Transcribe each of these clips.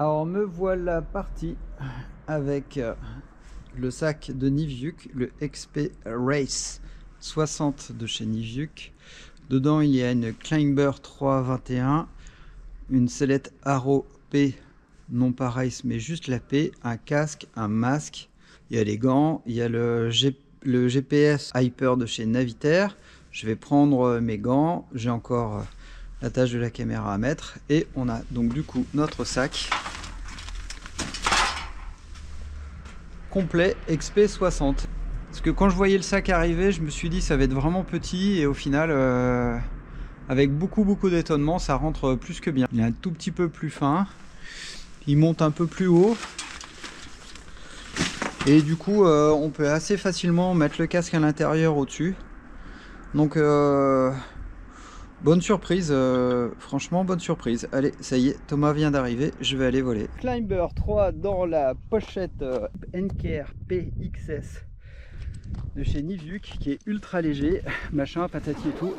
Alors me voilà parti avec le sac de Niviuk, le XP Race 60 de chez Niviuk. Dedans il y a une Climber 321, une sellette Arrow P, non pas Race mais juste la P, un casque, un masque, il y a les gants, il y a le GPS Hyper de chez Navitaire. Je vais prendre mes gants, j'ai encore l'attache de la caméra à mettre et on a donc du coup notre sac complet XP 60. Parce que quand je voyais le sac arriver, je me suis dit ça va être vraiment petit et au final avec beaucoup d'étonnement ça rentre plus que bien. Il est un tout petit peu plus fin, il monte un peu plus haut et du coup on peut assez facilement mettre le casque à l'intérieur au-dessus. Donc bonne surprise, franchement bonne surprise. Allez, ça y est, Thomas vient d'arriver, je vais aller voler. Climber 3 dans la pochette Encare PXS de chez Niviuk qui est ultra léger, machin, patati et tout.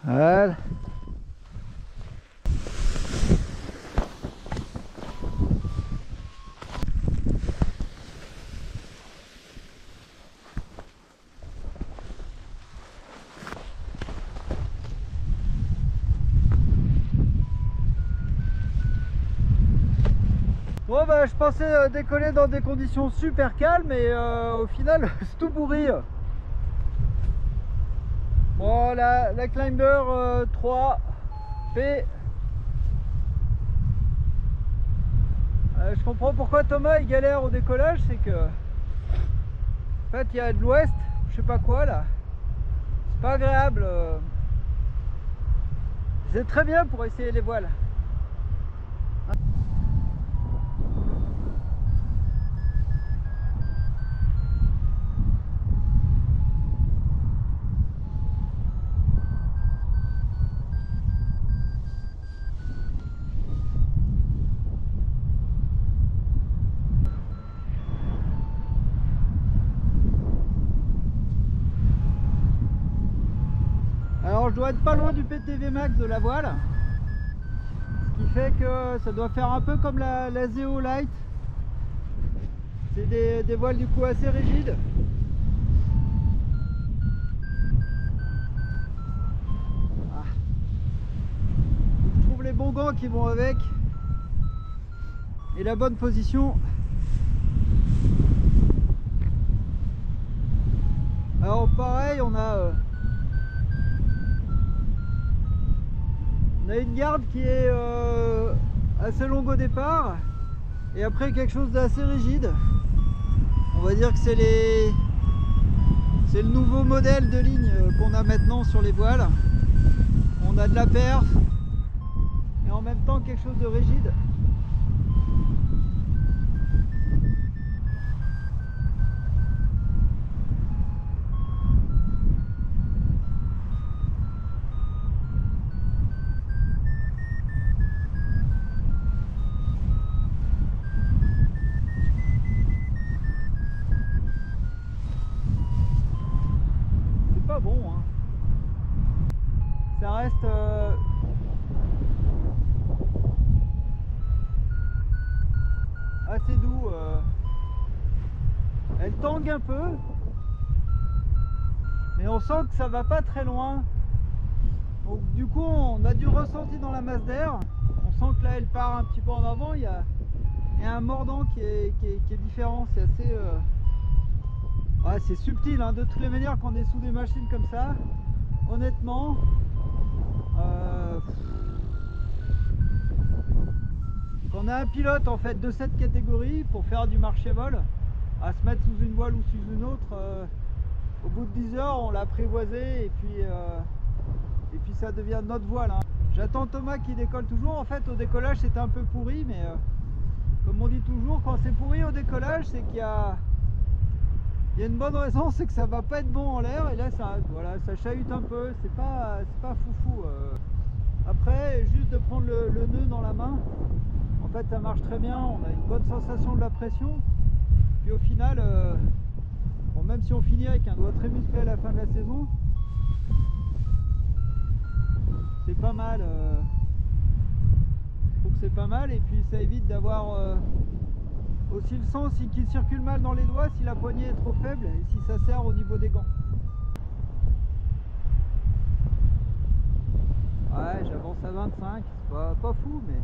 Voilà. Bon bah je pensais décoller dans des conditions super calmes et au final c'est tout pourri. Bon la Climber 3 P. Je comprends pourquoi Thomas il galère au décollage, c'est que en fait il y a de l'ouest, je sais pas quoi là. C'est pas agréable. C'est très bien pour essayer les voiles. Alors je dois être pas loin du PTV max de la voile, ce qui fait que ça doit faire un peu comme la Zeo Light. C'est des voiles du coup assez rigides. Ah. Je trouve les bons gants qui vont avec et la bonne position. Alors pareil, on a une garde qui est assez longue au départ et après quelque chose d'assez rigide. On va dire que c'est le nouveau modèle de ligne qu'on a maintenant sur les voiles. On a de la perf et en même temps quelque chose de rigide. Bon, hein. Ça reste assez doux. Elle tangue un peu, mais on sent que ça va pas très loin. Donc du coup, on a du ressenti dans la masse d'air. On sent que là, elle part un petit peu en avant. Il y a un mordant qui est différent. C'est assez ouais, c'est subtil, hein. De toutes les manières, quand on est sous des machines comme ça, honnêtement, quand on a un pilote en fait de cette catégorie pour faire du marché-vol, à se mettre sous une voile ou sous une autre, au bout de 10 heures, on l'a apprivoisé et puis ça devient notre voile, hein. J'attends Thomas qui décolle toujours. En fait, au décollage, c'était un peu pourri, mais comme on dit toujours, quand c'est pourri au décollage, c'est qu'il y a une bonne raison, c'est que ça va pas être bon en l'air et là ça, voilà, ça chahute un peu, c'est pas foufou. Après, juste de prendre le nœud dans la main, en fait ça marche très bien, on a une bonne sensation de la pression Puis au final, bon, même si on finit avec un doigt très musclé à la fin de la saison, c'est pas mal. Je trouve que c'est pas mal, et puis ça évite d'avoir aussi le sang qui circule mal dans les doigts si la poignée est trop faible et si ça serre au niveau des gants. Ouais, j'avance à 25, c'est pas fou, mais...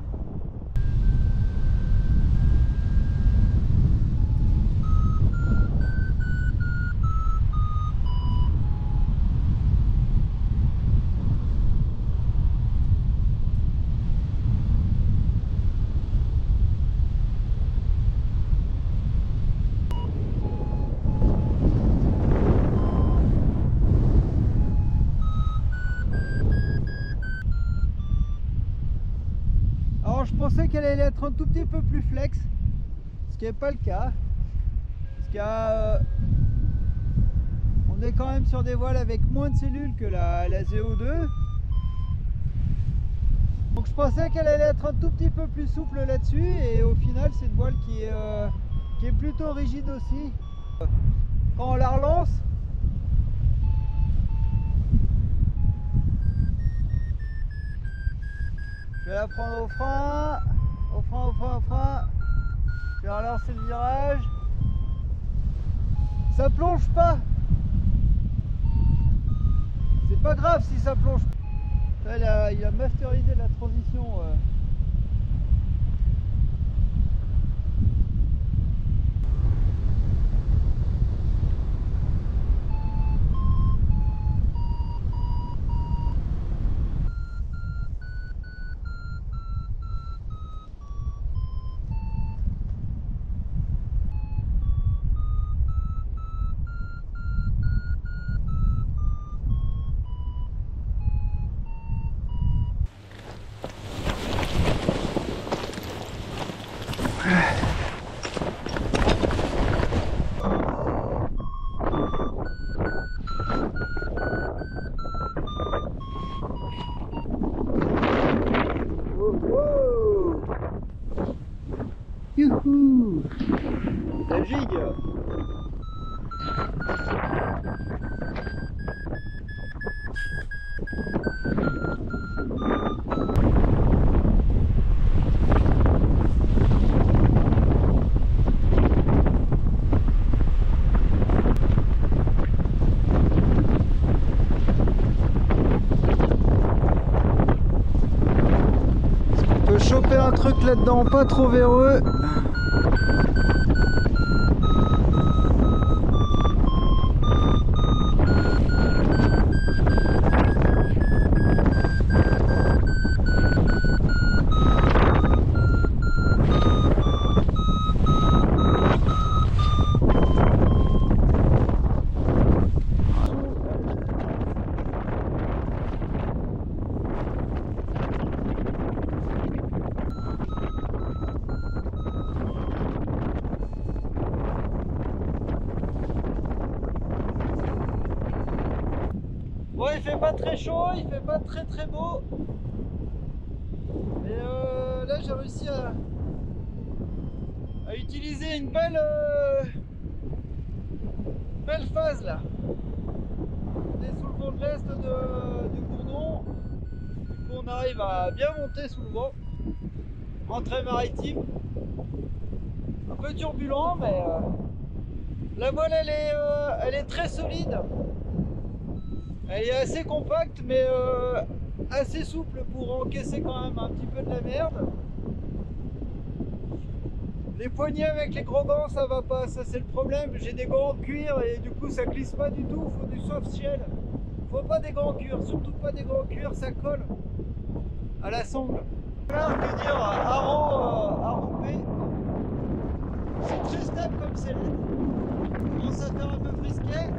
Alors je pensais qu'elle allait être un tout petit peu plus flex, ce qui n'est pas le cas. On est quand même sur des voiles avec moins de cellules que la ZO2. Donc je pensais qu'elle allait être un tout petit peu plus souple là-dessus, et au final c'est une voile qui est plutôt rigide aussi. Quand on la relance, je vais la prendre au frein, au frein, au frein, au frein. Je vais relancer le virage. Ça plonge pas. C'est pas grave si ça plonge pas. Il a masterisé la transition. Youhou! La gigue! On peut choper un truc là-dedans, pas trop véreux. Bon, il fait pas très chaud, il fait pas très beau. Mais là j'ai réussi à utiliser une belle phase là. On est sous le vent de l'est du Gourdon. Du coup on arrive à bien monter sous le vent. Entrée maritime. Un peu turbulent, mais la voile elle est très solide. Elle est assez compacte, mais assez souple pour encaisser quand même un petit peu de la merde. Les poignets avec les gros gants, ça va pas, ça c'est le problème. J'ai des gants en cuir et du coup ça glisse pas du tout, faut du soft shell. Faut pas des gants en cuir, surtout pas des gants en cuir, ça colle à la sangle. Voilà, on peut dire Arrow P. C'est très stable comme sellette. Commence à faire un peu frisquet.